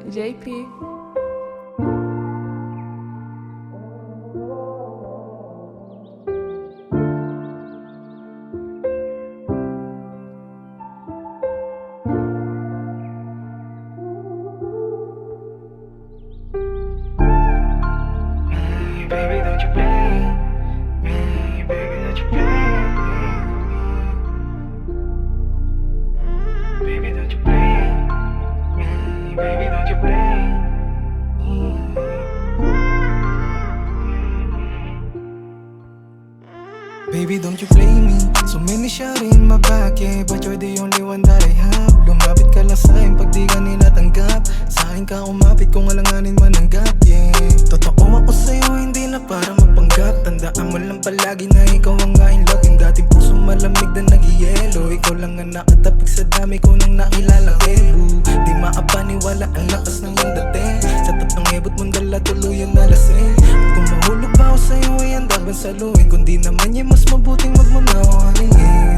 JP. Baby, don't you play me, baby, don't you play me. Baby, don't you play me, baby, don't you play me. Baby, don't you play me. So many shot in my back, yeah, but you're the only one that I have. Lumapit ka lang sa'kin pag di ka nila tanggap. Sa'kin ka umapit kung alanganin mananggap, yeah. Totoo ako sa'yo, hindi na para magpanggap. Tandaan mo lang palagi na ikaw ang in love. Yung dating puso malamig na nag-yelo. Ikaw lang ang nakatapik sa dami ko nang nakilala, bebo. Di maapaniwala ang lakas ng iyong dating. Sa tatlong ebot mong dala tuluyan na lasing. At kung mahulog ba ako sa'yo ay handa bang saluhin. Kundi naman yung mas mabuting wag mo na ako halingin.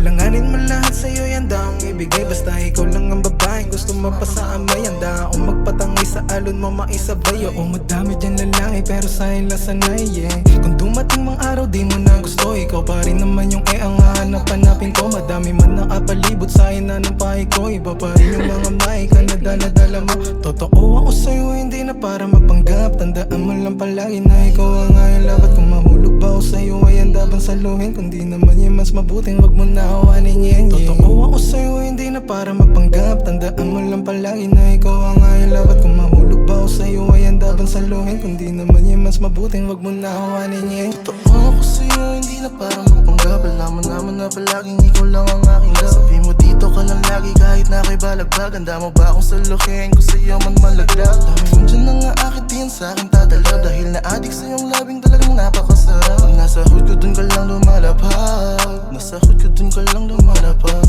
Alanganin mo lahat sa'yo yan daang ibigay. Basta ikaw lang ang babaeng gusto mapasa amay. Handa akong magpatangay sa alon mo maisabay. Oo, madami dyan lalaki pero sa'yo lang sanay, yeah. Kung dumating mang araw di mo na gusto, ikaw pa rin naman yung ang hanap-hanapin ko. Madami man nakapalibot sa'yo na ng pahay ko. Iba pa rin yung mga maika na dala-dala mo. Totoo ako sa'yo, hindi na para magpanggap. Tandaan mo lang palagi na ikaw ang I love. At kung mahulog ba ako sa'yo ay handa bang saluhin. Kundi naman yung mas mabuting wag mo na awanin yan, yeah. Totoo ako sa'yo, hindi na para magpanggap. Tandaan mo lang palagi na ikaw ang I love. At kung mahulog ba ako sa'yo ay handa bang saluhin. Kundi naman yung mas mabuting wag mo na awanin yan, yeah. Totoo ako sa'yo, hindi na para magpanggap. Alam mo naman na palaging ikaw lang ang aking love. Sabi mo dito ka lang lagi kahit na kay balagbag. Handa mo ba akong saluhin kung sa'yo man malaglag. Dami mo dyan na nga akit din sa'kin tatalab. Dahil na-addict sa'yong labing talagang napakasarap. Nasa hood ko dun ka lang lumalapag. Nasa hood ko dun ka lang lumalapag.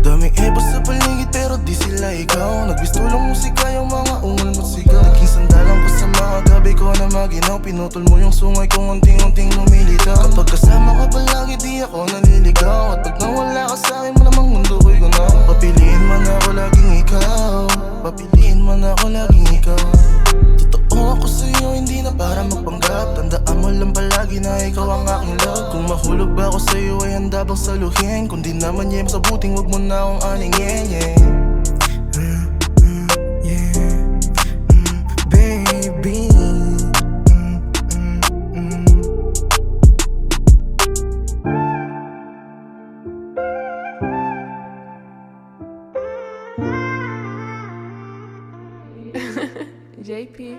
Daming ebo sa paligid pero di sila ikaw. Nagbistulong musika yung mga ungol mo't sigaw. Naging sandalan ko sa mga gabi ko na maginaw. Pinutol mo yung sungay kung unting-unting lumilitaw. Kapag kasama ka palagi di ako naliligaw. At pag nawala ka sa'kin malamang mundo ko'y gunaw. Papiliin man ako laging ikaw. Papiliin man ako laging ikaw. Totoo ako sa'yo, hindi na para magpanggap. Tandaan mo lang palagi na ikaw ang aking love. Kung mahulog ba ako sa'yo ay handa bang saluhin. Kundi naman yung sa buting wag mo na akong aningin, yeah. Baby. JP.